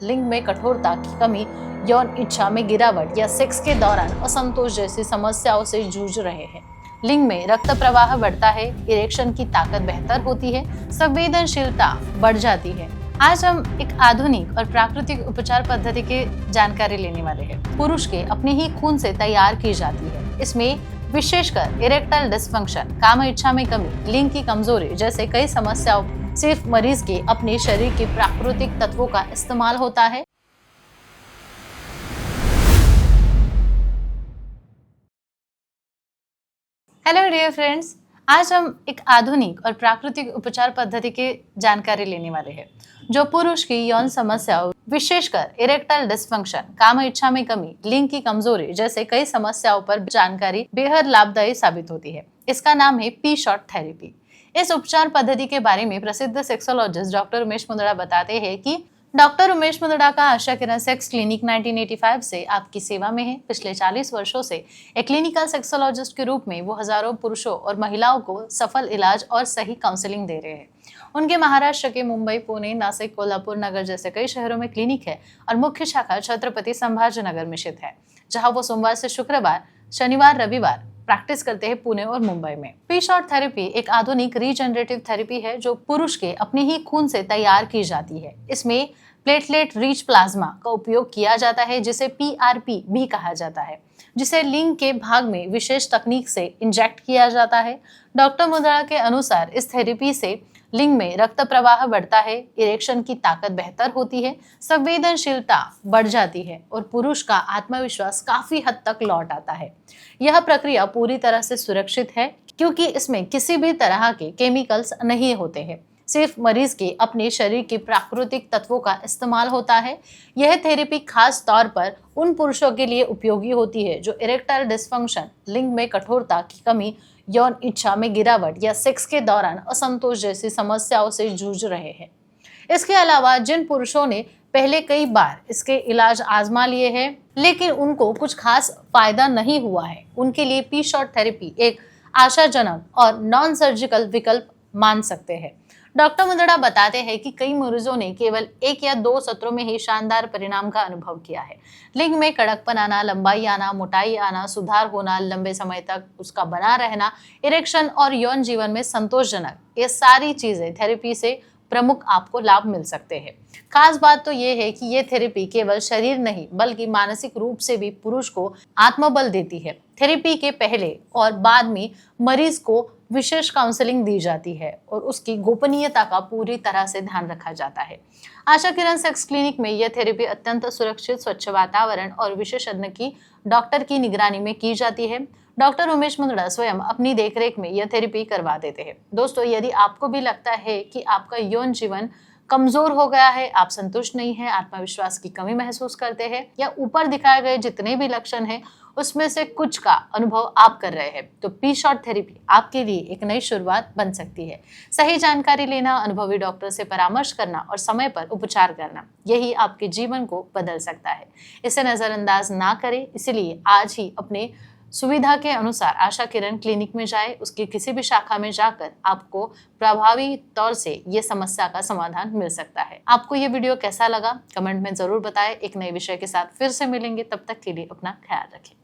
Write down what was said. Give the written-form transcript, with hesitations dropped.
लिंग में कठोरता की कमी, यौन इच्छा में गिरावट या सेक्स के दौरान असंतोष जैसी समस्याओं से जूझ रहे हैं। लिंग में रक्त प्रवाह बढ़ता है, इरेक्शन की ताकत बेहतर होती है, संवेदनशीलता बढ़ जाती है। आज हम एक आधुनिक और प्राकृतिक उपचार पद्धति की जानकारी लेने वाले हैं। पुरुष के अपने ही खून से तैयार की जाती है। इसमें विशेषकर इरेक्टाइल डिसफंक्शन, काम इच्छा में कमी, लिंग की कमजोरी जैसे कई समस्याओं सिर्फ मरीज के अपने शरीर के प्राकृतिक तत्वों का इस्तेमाल होता है। हेलो डियर फ्रेंड्स, आज हम एक आधुनिक और प्राकृतिक उपचार पद्धति की जानकारी लेने वाले हैं जो पुरुष की यौन समस्याओं, विशेषकर इरेक्टाइल डिसफंक्शन, काम इच्छा में कमी, लिंग की कमजोरी जैसे कई समस्याओं पर जानकारी बेहद लाभदायी साबित होती है। इसका नाम है पी शॉट थेरेपी। इस उपचार पद्धति के बारे में प्रसिद्ध सेक्सोलॉजिस्ट डॉक्टर उमेश मुंदड़ा बताते हैं कि डॉक्टर उमेश मुंदड़ा का आशा किरण सेक्स क्लिनिक 1985 से आपकी सेवा में है। पिछले 40 वर्षों से एक क्लिनिकल सेक्सोलॉजिस्ट के रूप में वो हजारों पुरुषों और महिलाओं को सफल इलाज और सही काउंसलिंग दे रहे हैं। उनके महाराष्ट्र के मुंबई, पुणे, नासिक, कोल्हापुर नगर जैसे कई शहरों में क्लिनिक है और मुख्य शाखा छत्रपति संभाजीनगर में स्थित है, जहां वो सोमवार से शुक्रवार, शनिवार, रविवार प्रैक्टिस करते हैं पुणे और मुंबई में। पी शॉट थेरेपी एक आधुनिक रीजनरेटिव थेरेपी है जो पुरुष के अपने ही खून से तैयार की जाती है। इसमें प्लेटलेट रिच प्लाज्मा का उपयोग किया जाता है, जिसे PRP भी कहा जाता है, जिसे लिंग के भाग में विशेष तकनीक से इंजेक्ट किया जाता है। डॉक्टर मुंदड़ा के अनुसार इस थेरेपी से लिंग में रक्त प्रवाह बढ़ता है, इरेक्शन की ताकत बेहतर होती है, संवेदनशीलता बढ़ जाती है और पुरुष का आत्मविश्वास काफी हद तक लौट आता है। यह प्रक्रिया पूरी तरह से सुरक्षित है क्योंकि इसमें किसी भी तरह के केमिकल्स नहीं होते हैं, सिर्फ मरीज के अपने शरीर के प्राकृतिक तत्वों का इस्तेमाल होता है। यह थेरेपी खास तौर पर उन पुरुषों के लिए उपयोगी होती है जो इरेक्टाइल डिसफंक्शन, लिंग में कठोरता की कमी, यौन इच्छा में गिरावट या सेक्स के दौरान असंतोष जैसी समस्याओं से जूझ रहे हैं। इसके अलावा जिन पुरुषों ने पहले कई बार इसके इलाज आजमा लिए हैं लेकिन उनको कुछ खास फायदा नहीं हुआ है, उनके लिए पी शॉट थेरेपी एक आशाजनक और नॉन सर्जिकल विकल्प मान सकते हैं। डॉक्टर मुंदड़ा बताते हैं कि कई मरीजों ने केवल 1 या 2 सत्रों में ही शानदार परिणाम का अनुभव किया है। लिंग में कड़कपन आना, लंबाई आना, मोटाई आना, सुधार होना, लंबे समय तक उसका बना रहना, इरेक्शन और यौन जीवन में संतोषजनक, ये सारी चीजें थेरेपी से प्रमुख आपको लाभ मिल सकते हैं। खास बात तो ये है कि ये थेरेपी केवल शरीर नहीं बल्कि मानसिक रूप से भी पुरुष को आत्मबल देती है। थेरेपी के पहले और बाद में मरीज को विशेष काउंसलिंग दी जाती है और उसकी गोपनीयता का पूरी तरह से ध्यान रखा जाता है। आशा किरण सेक्स क्लिनिक में यह थेरेपी अत्यंत सुरक्षित, स्वच्छ वातावरण और विशेषज्ञ की डॉक्टर की निगरानी में की जाती है। डॉक्टर उमेश मुंदड़ा स्वयं अपनी देखरेख में यह थेरेपी करवा देते हैं। दोस्तों, यदि आपको भी लगता है कि आपका यौन जीवन कमजोर हो गया है, आप संतुष्ट नहीं है, आत्मविश्वास की कमी महसूस करते हैं या ऊपर दिखाए गए जितने भी लक्षण हैं उसमें से कुछ का अनुभव आप कर रहे हैं, तो पी शॉट थेरेपी आपके लिए एक नई शुरुआत बन सकती है। सही जानकारी लेना, अनुभवी डॉक्टर से परामर्श करना और समय पर उपचार करना, यही आपके जीवन को बदल सकता है। इसे नजरअंदाज ना करें, इसलिए आज ही अपने सुविधा के अनुसार आशा किरण क्लिनिक में जाए, उसकी किसी भी शाखा में जाकर आपको प्रभावी तौर से ये समस्या का समाधान मिल सकता है। आपको ये वीडियो कैसा लगा कमेंट में जरूर बताएं। एक नए विषय के साथ फिर से मिलेंगे, तब तक के लिए अपना ख्याल रखें।